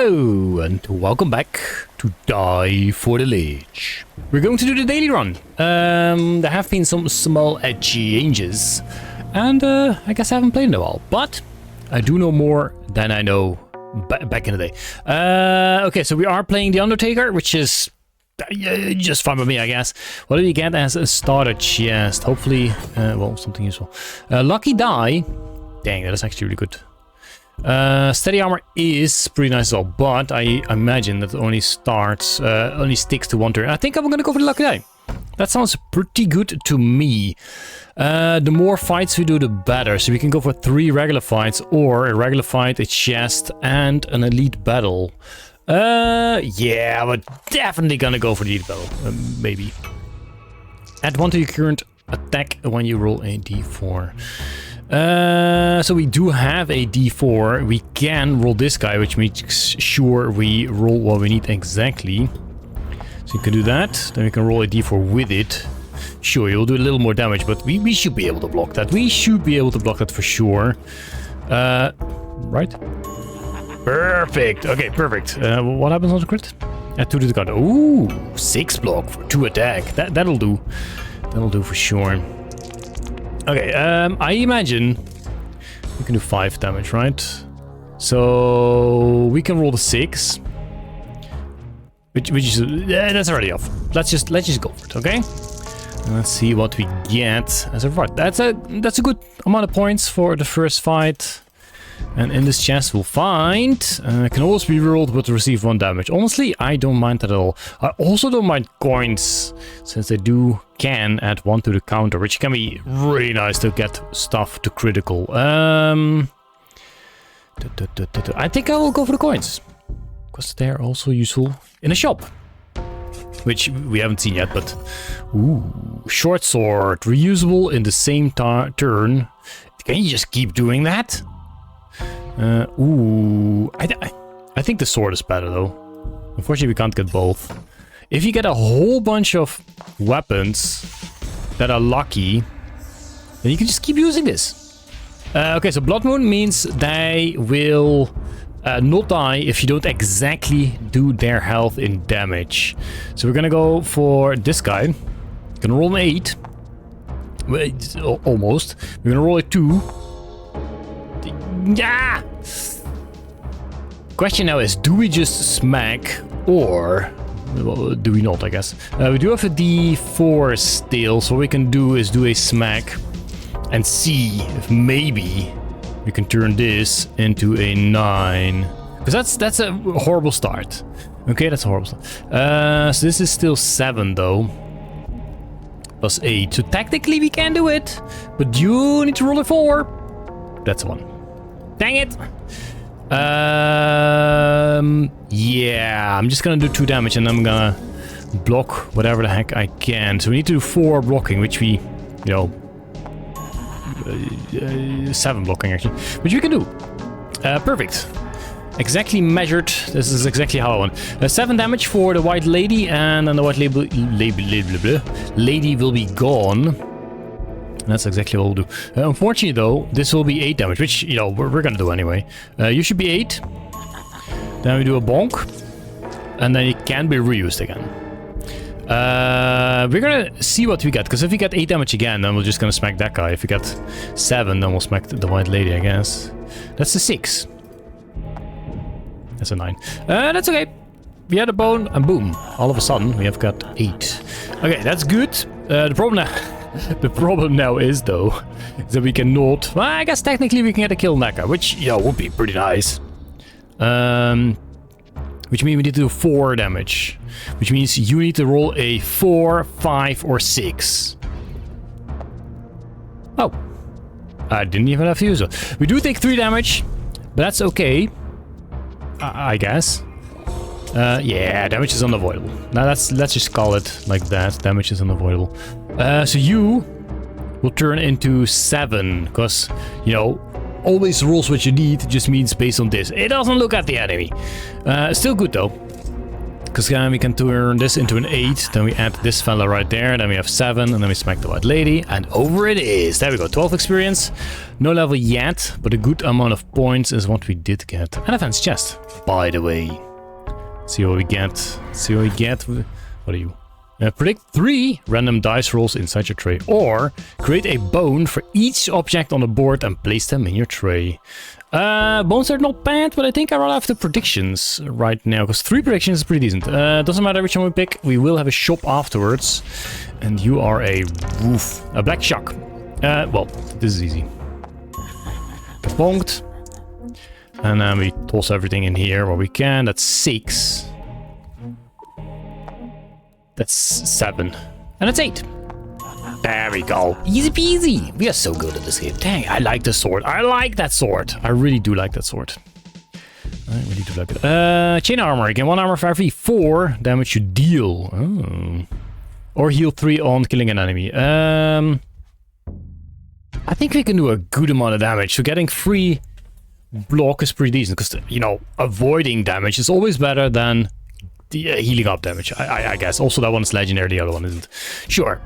Hello and welcome back to Die for the Lich. We're going to do the daily run. There have been some small changes and I guess I haven't played in a while, but I do know more than I know back in the day. Okay, so we are playing the Undertaker, which is just fine with me, I guess. What do you get as a starter chest? Hopefully, well, something useful. Lucky die. Dang, that is actually really good. Steady armor is pretty nice as well, but I imagine that it only sticks to one turn. I think I'm gonna go for the lucky die. That sounds pretty good to me. The more fights we do, the better. So we can go for 3 regular fights, or a regular fight, a chest, and an elite battle. Yeah, we're definitely gonna go for the elite battle. Maybe. Add 1 to your current attack when you roll a d4. So we do have a d4. We can roll this guy, which makes sure we roll what we need exactly. So you can do that. Then we can roll a d4 with it. Sure, you'll do a little more damage, but we should be able to block that. We should be able to block that for sure. Right? Perfect. Okay, perfect. What happens on the crit? Add 2 to the card. Ooh, 6 block for 2 attack. That'll do. That'll do for sure. Okay, I imagine we can do 5 damage, right? So we can roll the 6, which is that's already off. Let's just go for it, okay? And let's see what we get as a fight. That's a good amount of points for the first fight. And in this chest we'll find can always be rolled but receive 1 damage. Honestly, I don't mind that at all. I also don't mind coins, since they can add 1 to the counter, which can be really nice to get stuff to critical. I think I will go for the coins, because they're also useful in a shop, which we haven't seen yet. But ooh, short sword, reusable in the same turn. Can you just keep doing that? Ooh, I think the sword is better though. Unfortunately, we can't get both. If you get a whole bunch of weapons that are lucky, then you can just keep using this. Okay, so Blood Moon means they will not die if you don't exactly do their health in damage. So we're gonna go for this guy. Gonna roll an 8. Wait, almost. We're gonna roll a 2. Yeah. Question now is, do we just smack, or well, do we not? I guess we do have a d4 still, so what we can do is do a smack and see if maybe we can turn this into a 9, because that's a horrible start. Okay, that's a horrible start. So this is still 7 though, plus 8. So technically we can do it, but you need to roll a 4. That's 1. Dang it! Yeah, I'm just gonna do 2 damage and I'm gonna block whatever the heck I can. So we need to do 4 blocking, which we, 7 blocking actually, which we can do. Perfect. Exactly measured. This is exactly how I want. 7 damage for the white lady, and then the white lady will be gone. That's exactly what we'll do. Unfortunately though, this will be 8 damage, which, we're gonna do anyway. You should be 8. Then we do a bonk. And then it can be reused again. We're gonna see what we get, because if we get 8 damage again, then we're just gonna smack that guy. If we get 7, then we'll smack the white lady, I guess. That's a 6. That's a 9. That's okay. We had a bone, and boom. All of a sudden, we have got 8. Okay, that's good. The problem now is, though, is that we cannot... Well, I guess technically we can get a kill on that guy, which, would be pretty nice. Which means we need to do 4 damage. Which means you need to roll a 4, 5, or 6. Oh. I didn't even have to use it. We do take 3 damage, but that's okay. I guess. Yeah, damage is unavoidable. Now let's just call it like that. Damage is unavoidable. So you will turn into 7, because, always rolls what you need just means based on this. It doesn't look at the enemy. Still good though. Because we can turn this into an 8, then we add this fella right there, then we have 7, and then we smack the white lady, and over it is. There we go, 12 experience. No level yet, but a good amount of points is what we did get. And advanced chest, by the way. See what we get. See what we get. What are you? Predict 3 random dice rolls inside your tray, or create a bone for each object on the board and place them in your tray. Bones are not bad, but I think I'd rather have the predictions right now, because 3 predictions is pretty decent. Doesn't matter which one we pick, we will have a shop afterwards. And you are a black shark. Well, this is easy. Get bonked. And then we toss everything in here where we can. That's 6. That's 7. And that's 8. There we go. Easy peasy. We are so good at this game. Dang, I like the sword. I like that sword. I really do like that sword. I really do like it. Chain armor. Again, 1 armor for every 4 damage you deal. Oh. Or heal 3 on killing an enemy. I think we can do a good amount of damage. So getting 3 block is pretty decent. Because, you know, avoiding damage is always better than healing up damage. I guess. Also, that one is legendary. The other one isn't. Sure.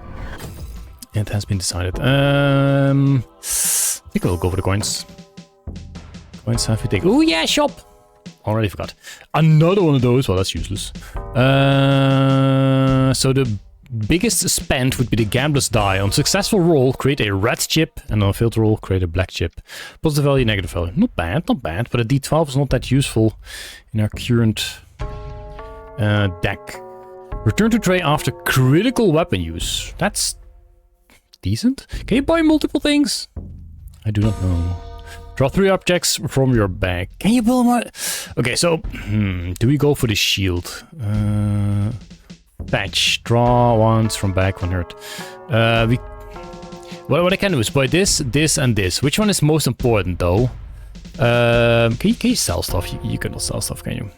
It has been decided. I think we'll go for the coins. Coins have we taken? Oh yeah, shop! Already forgot. Another one of those. Well, that's useless. So the biggest spend would be the gambler's die. On successful roll, create a red chip, and on a failed roll, create a black chip. Positive value, negative value. Not bad, not bad. But a D12 is not that useful in our current deck. Return to tray after critical weapon use. That's decent. Can you buy multiple things? I do not know. Draw 3 objects from your bag. Can you build more? Okay, so do we go for the shield? Fetch. Draw once from bag, 1 hurt. What I can do is buy this, this, and this. Which one is most important though? Can you sell stuff? You cannot sell stuff, can you?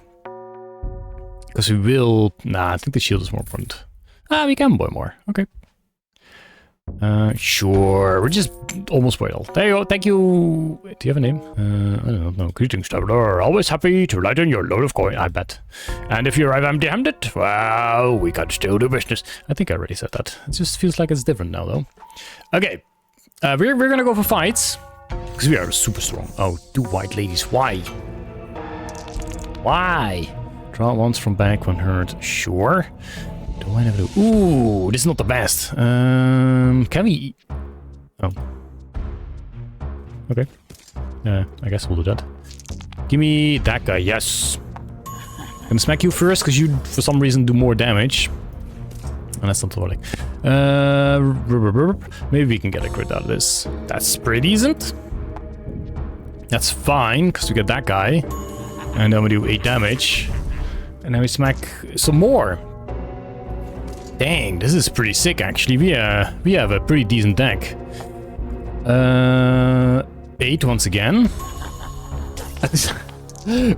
Because we will. Nah, I think the shield is more important. We can buy more. Okay. Sure, we're just almost bought all. There you go, thank you. Do you have a name? I don't know. Greetings, traveler. Always happy to lighten your load of coin, I bet. And if you arrive empty-handed, well, we can still do business. I think I already said that. It just feels like it's different now, though. Okay, we're gonna go for fights. Because we are super strong. Oh, 2 white ladies, why? Why? Draw once from back, 1 hurt. Sure. Do I never do? Ooh, this is not the best. Can we? Oh. Okay. I guess we'll do that. Give me that guy. Yes. I'm gonna smack you first because you, for some reason, do more damage. And that's not so like. Maybe we can get a crit out of this. That's pretty decent. That's fine because we get that guy, and then we do 8 damage, and then we smack some more. Dang, this is pretty sick actually. We have a pretty decent deck. 8 once again.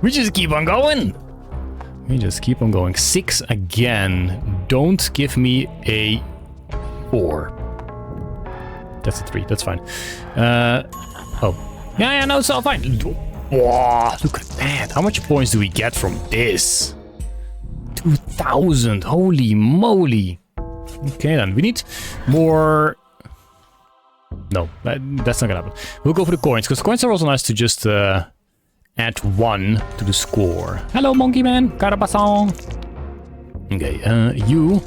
We just keep on going. We just keep on going. 6 again. Don't give me a 4. That's a 3. That's fine. Oh. Yeah, no, it's all fine. Wow, look at that. How much points do we get from this? 2,000. Holy moly. Okay, then. We need more. No, that's not gonna happen. We'll go for the coins, because coins are also nice to just add 1 to the score. Hello, monkey man. Carapazon. Okay, you.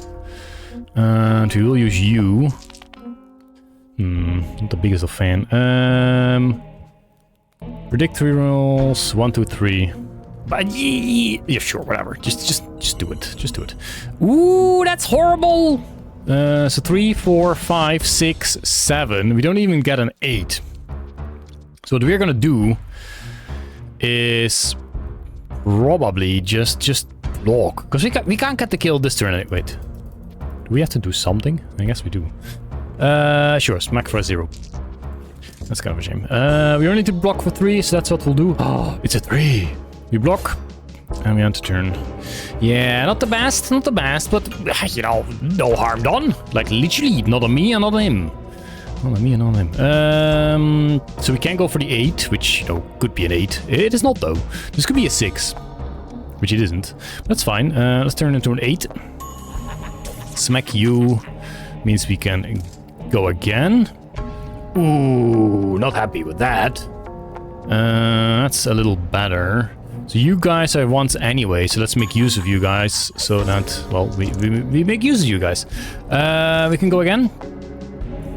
And we will use you. Not the biggest of fan. Predict 3 rolls. 1, 2, 3. But yeah, sure, whatever. Just do it. Just do it. Ooh, that's horrible. So 3, 4, 5, 6, 7. We don't even get an 8. So what we're gonna do is probably just block, because we can't get the kill this turn. Wait, do we have to do something? I guess we do. Sure, smack for a 0. That's kind of a shame. We only need to block for 3, so that's what we'll do. Oh, it's a 3. We block, and we end the turn. Yeah, not the best, but, you know, no harm done. Like, literally, not on me and not on him. Not on me and not on him. So we can go for the 8, which, you know, could be an 8. It is not, though. This could be a 6. which it isn't. That's fine. Let's turn it into an 8. Smack you means we can go again. Ooh, not happy with that. That's a little better. So you guys are once anyway, so let's make use of you guys so that, well, we make use of you guys. We can go again.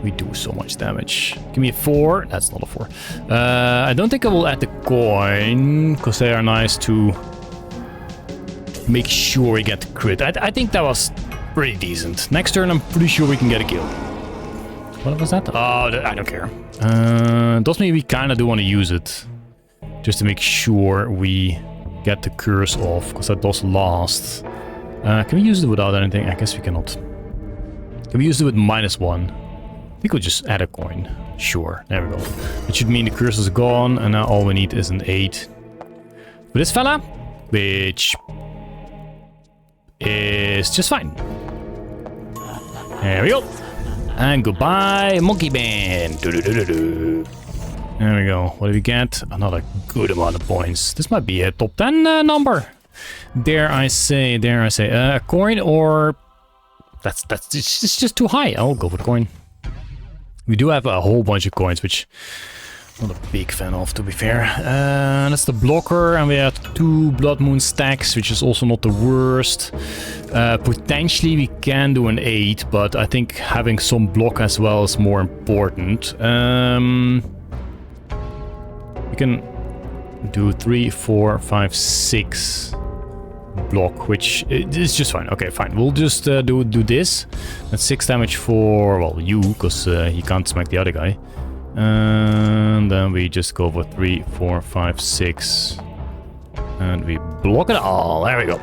We do so much damage. Give me a 4. That's not a 4. I don't think I will add the coin, because they are nice to make sure we get the crit. I think that was pretty decent. Next turn, I'm pretty sure we can get a kill. What was that? Oh, I don't care. Does mean we kind of do want to use it. Just to make sure we get the curse off, because that does last. Can we use it without anything? I guess we cannot. Can we use it with -1? We could just add a coin. Sure, there we go. It should mean the curse is gone, and now all we need is an 8. For this fella, which is just fine. There we go. And goodbye, monkey band. There we go. What do we get? Another good amount of points. This might be a top 10 number. Dare I say, a coin, or it's just too high. I'll go for the coin. We do have a whole bunch of coins, which I'm not a big fan of, to be fair. That's the blocker, and we have 2 Blood Moon stacks, which is also not the worst. Potentially we can do an 8, but I think having some block as well is more important. We can do 3, 4, 5, 6 block, which is just fine. Okay, fine. We'll just do this. That's 6 damage for, well, you, because he can't smack the other guy. And then we just go for 3, 4, 5, 6. And we block it all. There we go.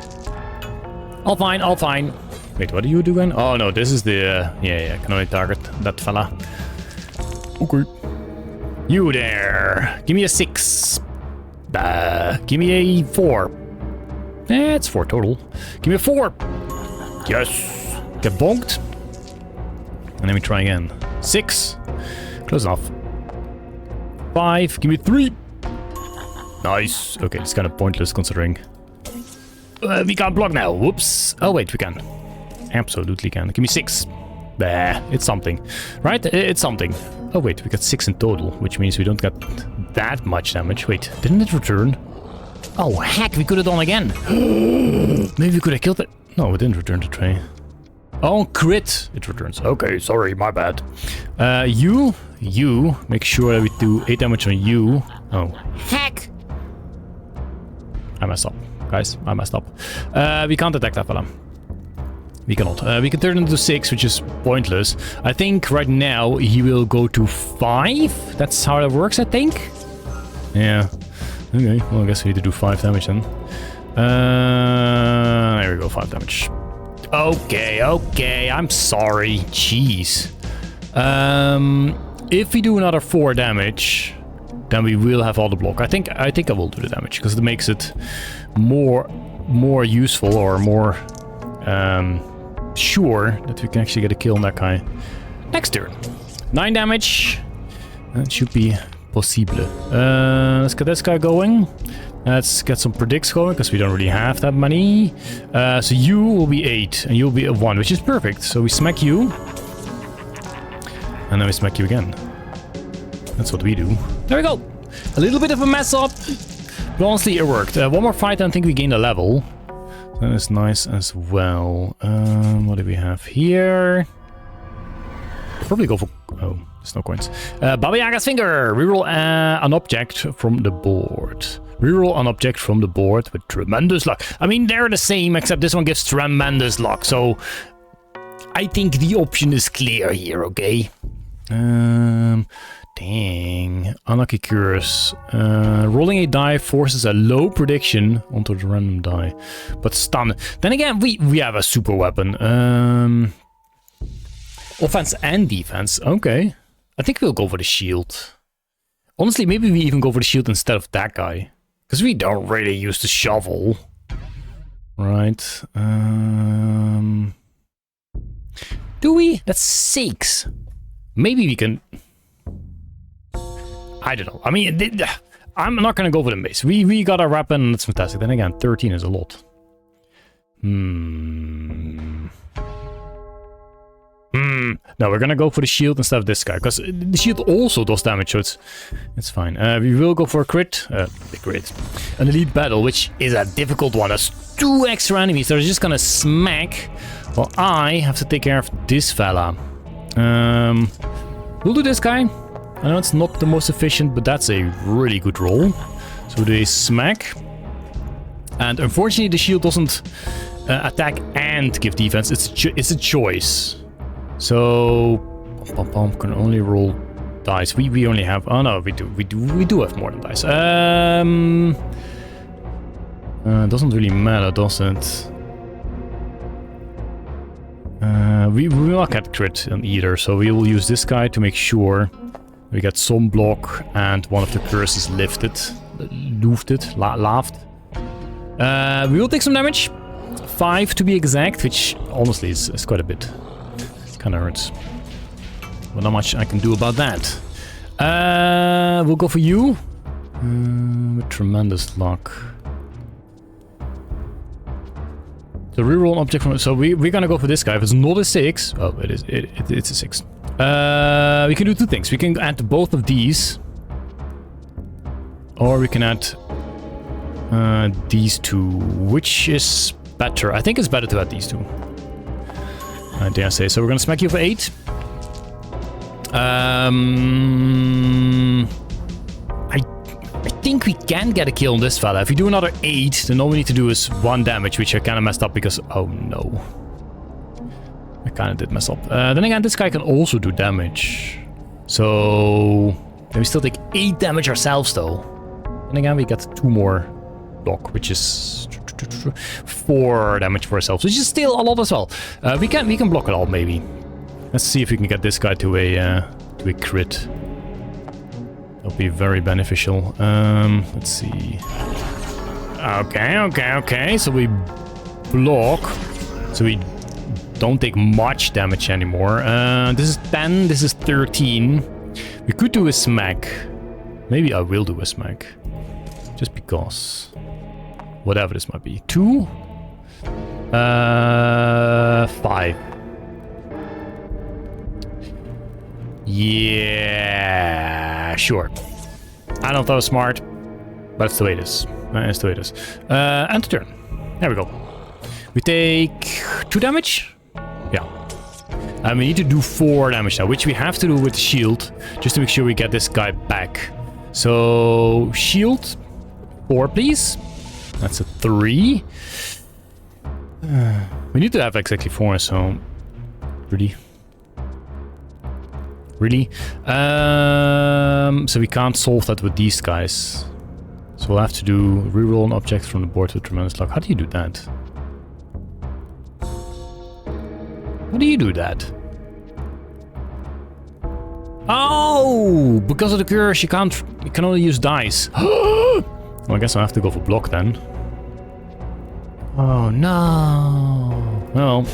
All fine, all fine. Wait, what do you do again? Oh, no, this is the... yeah, can only target that fella. Okay. You there. Give me a 6. Give me a 4. It's 4 total. Give me a 4. Yes. Get bonked. And then we try again. 6. Close enough. 5. Give me 3. Nice. Okay, it's kind of pointless considering we can't block now. Whoops. Oh, wait, we can. Absolutely can. Give me 6. It's something. Right? It's something. Oh, wait, we got 6 in total, which means we don't get that much damage. Wait, didn't it return? Oh, heck, we could have done again. Maybe we could have killed it. No, it didn't return the tray. Oh, crit. It returns. Okay, sorry, my bad. You, make sure that we do 8 damage on you. Oh, heck. I messed up, guys. I messed up. We can't attack that fella. We cannot. We can turn into 6, which is pointless. I think right now he will go to 5. That's how that works, I think. Yeah. Okay, well, I guess we need to do 5 damage then. There we go, 5 damage. Okay, I'm sorry. Jeez. If we do another 4 damage, then we will have all the block. I think I will do the damage, because it makes it more useful, or more sure that we can actually get a kill on that guy. Next turn. 9 damage. That should be possible. Let's get this guy going. Let's get some predicts going, because we don't really have that many. So you will be 8, and you'll be a 1, which is perfect. So we smack you. And then we smack you again. That's what we do. There we go. A little bit of a mess up. But honestly, it worked. One more fight, and I think we gained a level. That is nice as well. What do we have here? Probably go for... Oh, there's no coins. Baba Yaga's finger. Reroll an object from the board. Reroll an object from the board with tremendous luck. I mean, they're the same, except this one gives tremendous luck. So I think the option is clear here, okay? Dang. Unlucky curse. Rolling a die forces a low prediction onto the random die. But stun. Then again, we have a super weapon. Offense and defense. Okay. I think we'll go for the shield. Honestly, maybe we even go for the shield instead of that guy. Because we don't really use the shovel. Right. Do we? That's 6. Maybe we can... I don't know. I mean, I'm not gonna go for the mace. We got our weapon, that's fantastic. Then again, 13 is a lot. No, we're gonna go for the shield instead of this guy, because the shield also does damage, so it's fine. We will go for a crit. Big crit. An elite battle, which is a difficult one. There's 2 extra enemies that are just gonna smack. Well, I have to take care of this fella. We'll do this guy. I know it's not the most efficient, but that's a really good roll. So we do a smack. And unfortunately, the shield doesn't attack and give defense. It's a choice. So, can only roll dice. We only have. Oh no, we do have more than dice. Doesn't really matter, does it? We will not get crit on either, so we will use this guy to make sure we get some block and one of the curses lifted, laughed. We will take some damage, 5 to be exact, which honestly is quite a bit. Kind of hurts, but not much I can do about that. We'll go for you with tremendous luck. So reroll an object from. So we're gonna go for this guy. If it's not a 6, oh, it is. It's a 6. We can do 2 things. We can add both of these, or we can add these 2. Which is better? I think it's better to add these 2. I dare say. So we're gonna smack you for 8. I think we can get a kill on this fella. If we do another 8, then all we need to do is 1 damage, which I kind of messed up because... Oh no. I kind of did mess up. Then again, this guy can also do damage. So... Then we still take 8 damage ourselves, though. And again, we get 2 more block, which is 4 damage for ourselves, which is still a lot as well. We can block it all, maybe. Let's see if we can get this guy to a crit. That'll be very beneficial. Let's see. Okay. So we block. So we don't take much damage anymore. This is 10. This is 13. We could do a smack. Maybe I will do a smack. Just because. Whatever this might be. 2. 5. Yeah, sure. I don't know if that was smart, but it's the way it is. It's the way it is. End turn. There we go. We take 2 damage. Yeah. And we need to do 4 damage now, which we have to do with the shield, just to make sure we get this guy back. So, shield. 4, please. That's a 3. We need to have exactly 4, so... Really? So we can't solve that with these guys. So we'll have to do reroll an object from the board with tremendous luck. How do you do that? How do you do that? Oh! Because of the curse, you can only use dice. Well, I guess I'll have to go for block then. Oh no! Well...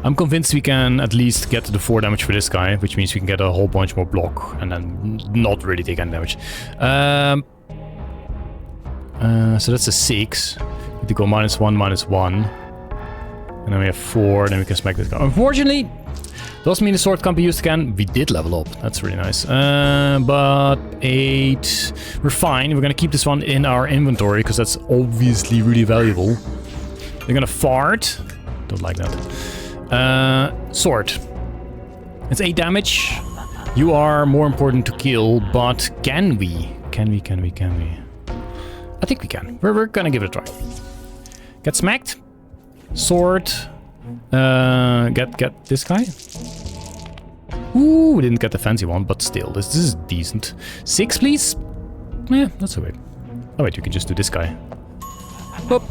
I'm convinced we can at least get the 4 damage for this guy, which means we can get a whole bunch more block and then not really take any damage. So that's a 6. We need to go -1, -1. And then we have 4, then we can smack this guy. Unfortunately, doesn't mean the sword can't be used again. We did level up. That's really nice. But 8. We're fine. We're gonna keep this one in our inventory because that's obviously really valuable. They're gonna fart. Don't like that. Sword. It's 8 damage. You are more important to kill, but can we? Can we? I think we can. We're gonna give it a try. Get smacked. Sword. Get this guy. Ooh, we didn't get the fancy one, but still, this is decent. 6, please. Yeah, that's okay. Oh wait, you can just do this guy. Boop.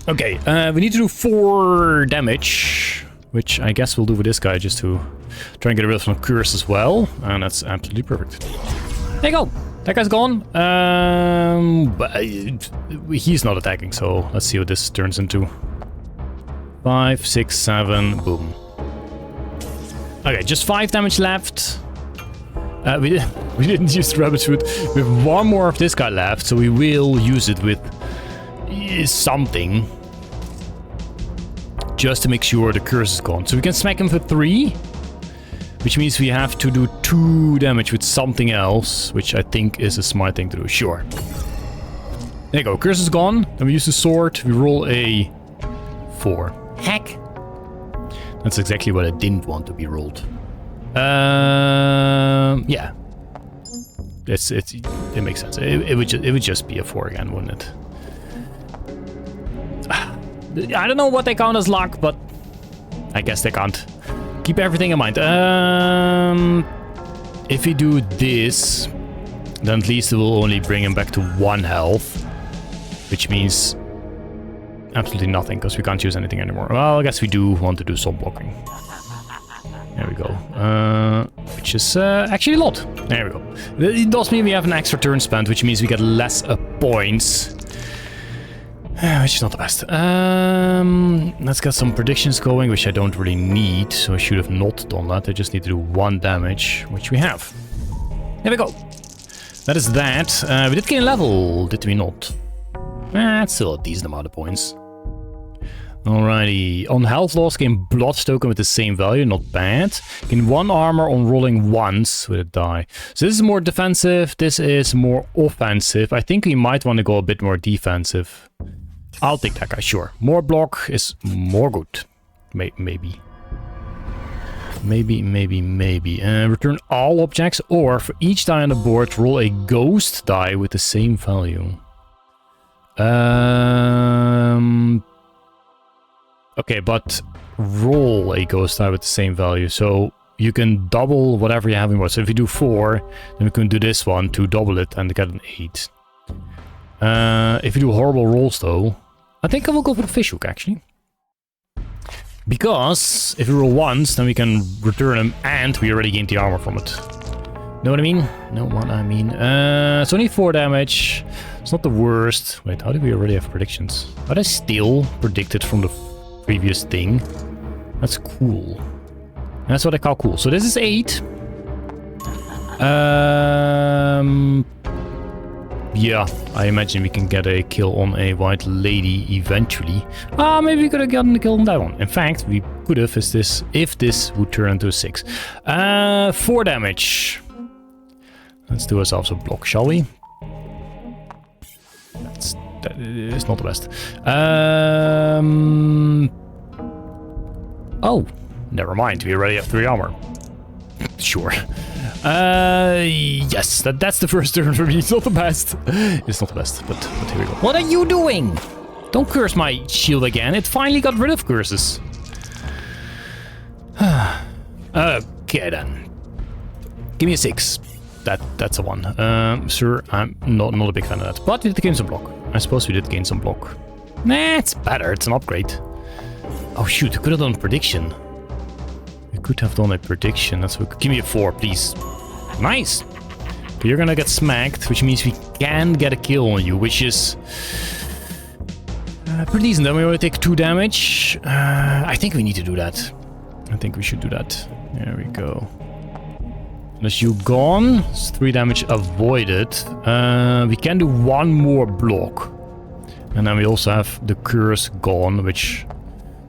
Okay, we need to do 4 damage, which I guess we'll do with this guy just to try and get rid of some curse as well, and that's absolutely perfect. There you go. That guy's gone. But he's not attacking, so let's see what this turns into. 5, 6, 7, boom. Okay, just 5 damage left. We didn't use the rabbit's foot. We have one more of this guy left, so we will use it with something. Just to make sure the curse is gone. So we can smack him for 3. Which means we have to do 2 damage with something else. Which I think is a smart thing to do. Sure. There you go. Curse is gone. Then we use the sword. We roll a 4. Heck. That's exactly what I didn't want to be rolled. Yeah. It makes sense. It would just be a 4 again, wouldn't it? I don't know what they count as luck, but I guess they can't. Keep everything in mind. If we do this, then at least it will only bring him back to 1 health, which means absolutely nothing because we can't use anything anymore. Well, I guess we do want to do some blocking. There we go. Which is actually a lot. There we go. It does mean we have an extra turn spent, which means we get less points. Which is not the best. Let's get some predictions going, which I don't really need. So I should have not done that. I just need to do 1 damage, which we have. There we go. That is that. We did gain level, did we not? That's still a decent amount of points. Alrighty. On health loss, gain blood token with the same value. Not bad. Gain 1 armor on rolling once with a die. So this is more defensive. This is more offensive. I think we might want to go a bit more defensive. I'll take that guy, sure. More block is more good. Maybe. Return all objects, or for each die on the board, roll a ghost die with the same value. Okay, but roll a ghost die with the same value. So you can double whatever you have in board. So if you do 4, then we can do this one to double it and get an 8. If you do horrible rolls, though, I think I will go for the fishhook, actually. Because if we roll once, then we can return him, and we already gained the armor from it. Know what I mean? It's only 4 damage. It's not the worst. Wait, how do we already have predictions? But I still predicted from the previous thing. That's cool. That's what I call cool. So this is 8. Yeah, I imagine we can get a kill on a white lady eventually. Maybe we could have gotten a kill on that one. In fact, we could have if this would turn into a 6. 4 damage. Let's do ourselves a block, shall we? That is not the best. Oh, never mind. We already have 3 armor. Sure. Yes, that's the first turn for me. It's not the best. It's not the best, but here we go. What are you doing? Don't curse my shield again. It finally got rid of curses. Okay then. Give me a 6. That's a 1. Sir, I'm not a big fan of that. But we did gain some block. I suppose we did gain some block. Nah, it's better. It's an upgrade. Oh shoot, we could have done prediction. We could have done a prediction. That's what. Give me a 4, please. Nice. But you're gonna get smacked, which means we can get a kill on you, which is pretty decent. Then we only take 2 damage. I think we need to do that. I think we should do that. There we go. Unless you gone, it's 3 damage avoided. We can do 1 more block. And then we also have the curse gone, which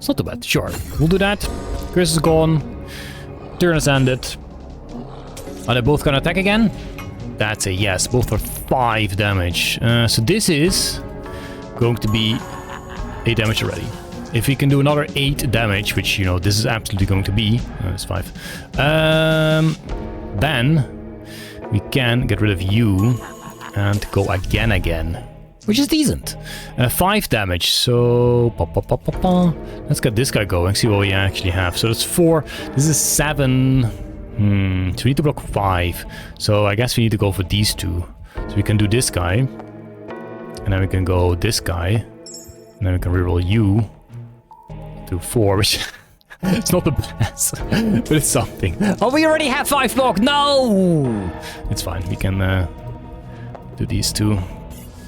is not too bad. Sure, we'll do that. Curse is gone. Turn is ended. Are they both gonna attack again? That's a yes. Both are 5 damage. So this is going to be 8 damage already. If we can do another 8 damage, which, you know, this is absolutely going to be. It's 5. Then we can get rid of you and go again, which is decent. 5 damage, so let's get this guy going, see what we actually have. So that's 4, this is 7. So we need to block 5, so I guess we need to go for these 2. So we can do this guy, and then we can go this guy, and then we can reroll you to 4, which it's not the best, but it's something. Oh, we already have 5 block. No, it's fine. We can do these 2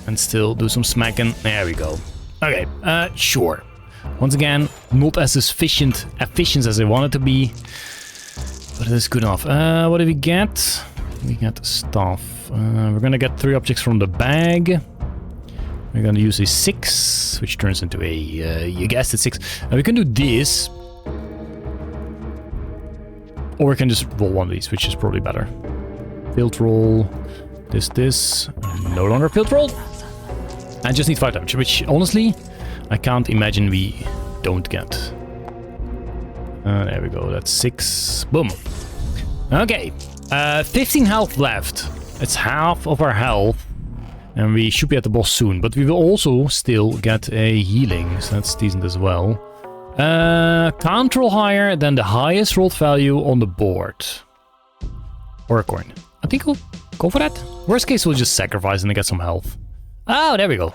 and still do some smacking. There we go. Okay, sure. Once again, not as efficient as I want it to be, but it is good enough. What do we get? We get stuff. We're gonna get 3 objects from the bag. We're gonna use a 6, which turns into a, you guessed it, 6. And we can do this. Or we can just roll one of these, which is probably better. Field roll. This. No longer field roll. And just need 5 damage, which honestly, I can't imagine we don't get. There we go, that's 6. Boom. Okay. 15 health left. It's half of our health. And we should be at the boss soon. But we will also still get a healing. So that's decent as well. Can't roll higher than the highest rolled value on the board. Or a coin. I think we'll go for that. Worst case, we'll just sacrifice and get some health. Oh, there we go.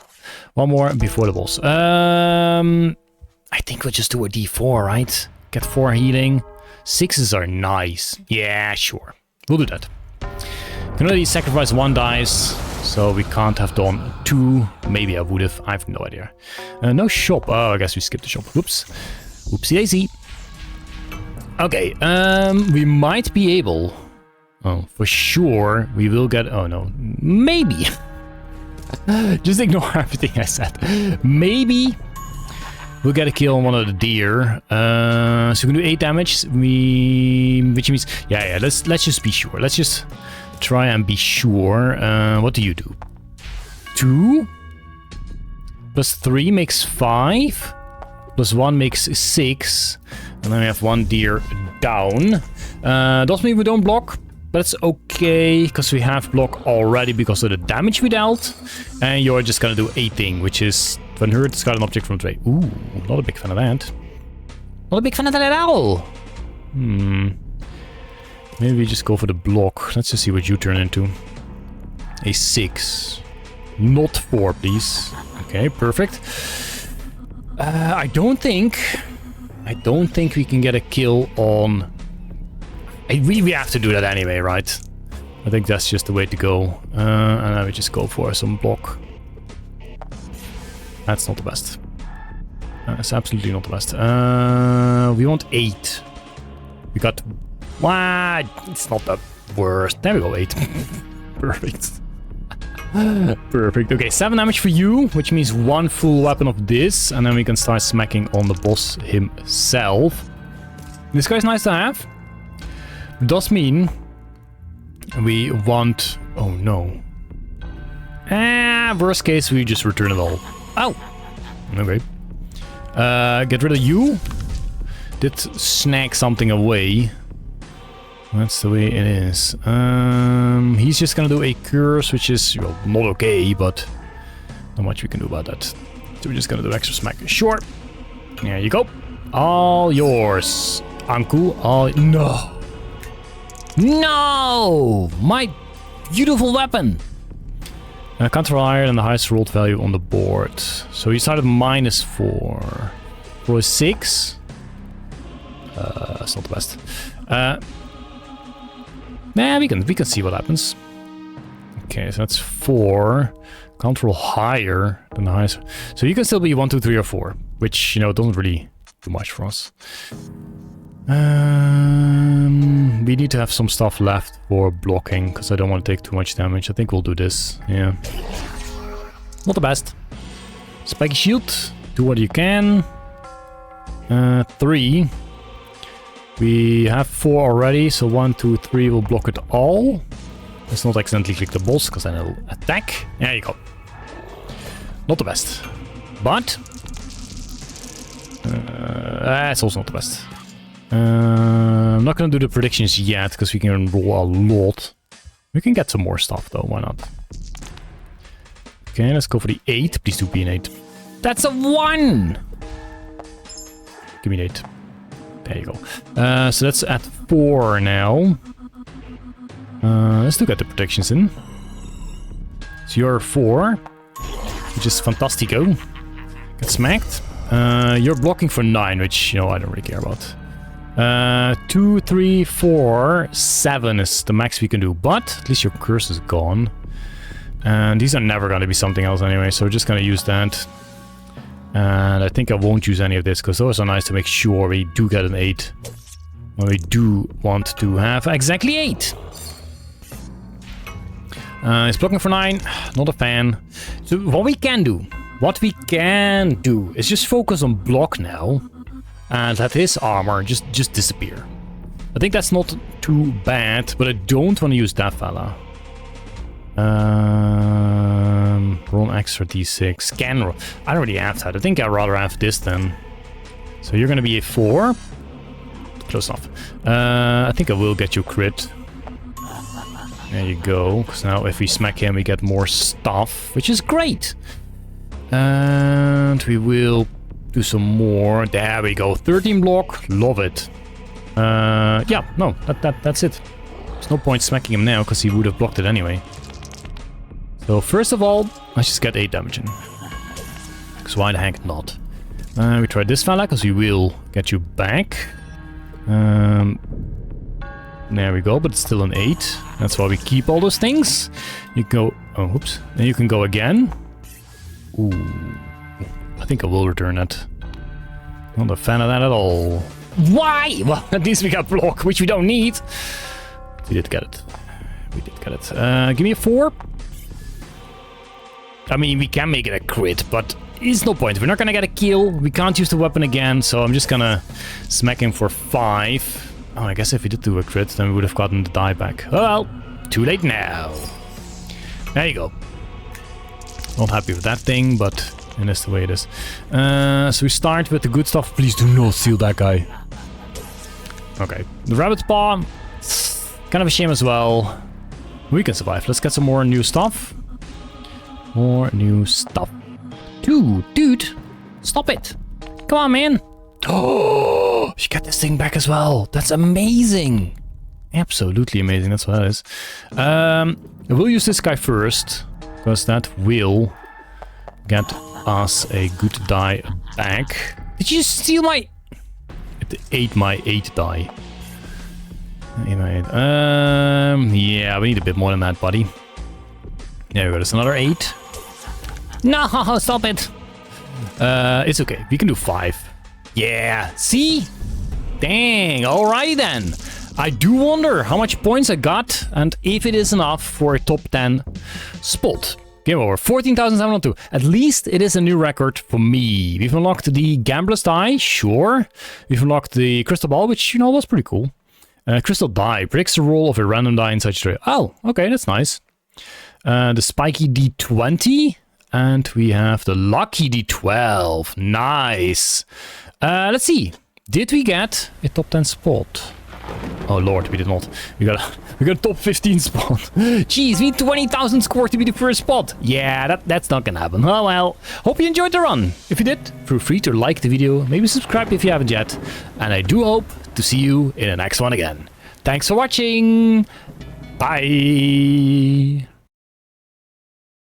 One more before the boss. I think we'll just do a D4, right? Get 4 healing. 6s are nice. Yeah, sure. We'll do that. Can only sacrifice 1 dice, so we can't have done 2. Maybe I would have. I have no idea. No shop. Oh, I guess we skipped the shop. Whoops. Oopsie daisy. Okay. We might be able. Oh, for sure we will get. Oh no. Maybe. Just ignore everything I said. Maybe we'll get a kill on one of the deer. So we can do 8 damage. Which means, yeah. Let's just be sure. Let's just try and be sure. What do you do? 2 plus 3 makes 5. Plus 1 makes 6. And then we have 1 deer down. Doesn't mean we don't block. But it's okay, because we have block already because of the damage we dealt. And you're just gonna do 8 thing, which is when hurt, discard an object from tray. Ooh, not a big fan of that. Not a big fan of that at all. Maybe we just go for the block. Let's just see what you turn into. A 6. Not 4, please. Okay, perfect. I don't think we can get a kill on... We have to do that anyway, right? I think that's just the way to go. And then we just go for some block. That's not the best. That's absolutely not the best. We want 8. We got... What? It's not the worst. There we go, 8. Perfect. Perfect. Okay, 7 damage for you, which means 1 full weapon of this. And then we can start smacking on the boss himself. This guy's nice to have. Does mean we want... Oh no. Worst case, we just return it all. Oh! Okay. Get rid of you. Did snag something away. That's the way it is. He's just gonna do a curse, which is, well, not okay, but not much we can do about that. So we're just gonna do extra smack. Sure. There you go. All yours, Uncle. All... No! No! My beautiful weapon! Can't roll higher than the highest rolled value on the board. So you started -4. Roll 6. That's not the best. Nah, we can see what happens. Okay, so that's 4. Can't roll higher than the highest. So you can still be 1, 2, 3, or 4. Which, you know, doesn't really do much for us. We need to have some stuff left for blocking, because I don't want to take too much damage. I think we'll do this, yeah. Not the best. Spiky shield, do what you can. 3. We have 4 already, so 1, 2, 3 will block it all. Let's not accidentally click the boss, because then it'll attack. There you go. Not the best. But... it's also not the best. I'm not gonna do the predictions yet, because we can roll a lot. We can get some more stuff though, why not? Okay, let's go for the 8. Please do be an 8. That's a 1! Give me an 8. There you go. So that's at 4 now. Let's do get the predictions in. So you're 4, which is fantastico. Get smacked. You're blocking for 9, which, you know, I don't really care about. 2, 3, 4, 7 is the max we can do, but at least your curse is gone. And these are never going to be something else anyway, so we're just going to use that. And I think I won't use any of this, because those are nice to make sure we do get an 8. Well, we do want to have exactly 8. It's blocking for 9. Not a fan. So what we can do is just focus on block now and let his armor just disappear. I think that's not too bad, but I don't want to use that fella. Roll an extra d6. Scan roll. I already have that. I think I'd rather have this then. So you're going to be a 4. Close enough. I think I will get you crit. There you go. Because now if we smack him, we get more stuff, which is great. And we will do some more. There we go. 13 block. Love it. Yeah, no, that's it. There's no point smacking him now because he would have blocked it anyway. So first of all, let's just get 8 damage in. Because why the heck not? We try this fella because we will get you back. There we go, but it's still an 8. That's why we keep all those things. You go... Oh, oops. Then you can go again. Ooh. I think I will return that. Not a fan of that at all. Why? Well, at least we got block, which we don't need. We did get it. We did get it. Give me a 4. I mean, we can make it a crit, but it's no point. We're not gonna get a kill. We can't use the weapon again, so I'm just gonna smack him for 5. Oh, I guess if we did do a crit, then we would have gotten the die back. Well, too late now. There you go. Not happy with that thing, but it is the way it is. So we start with the good stuff. Please do not steal that guy. Okay, the rabbit's paw. Kind of a shame as well. We can survive. Let's get some more new stuff. More new stuff. Dude, stop it. Come on, man. Oh, she got this thing back as well. That's amazing. Absolutely amazing. That's what that is. I will use this guy first, because that will get us a good die back. Did you steal my... It ate my 8 die. Yeah, we need a bit more than that, buddy. There we go. There's another 8. No, stop it. It's okay. We can do 5. Yeah, see? Dang, alright then. I do wonder how much points I got and if it is enough for a top 10 spot. Game over. 14,702. At least it is a new record for me. We've unlocked the Gambler's Die, sure. We've unlocked the Crystal Ball, which, you know, was pretty cool. Crystal Die predicts the roll of a random die inside your tray. Oh, okay, that's nice. The Spiky D20. And we have the Lucky D12. Nice. Let's see. Did we get a top 10 spot? Oh lord, we did not. We got a top 15 spot. Jeez, we need 20,000 score to be the first spot. Yeah, that's not gonna happen. Oh well. Hope you enjoyed the run. If you did, feel free to like the video. Maybe subscribe if you haven't yet. And I do hope to see you in the next one again. Thanks for watching. Bye.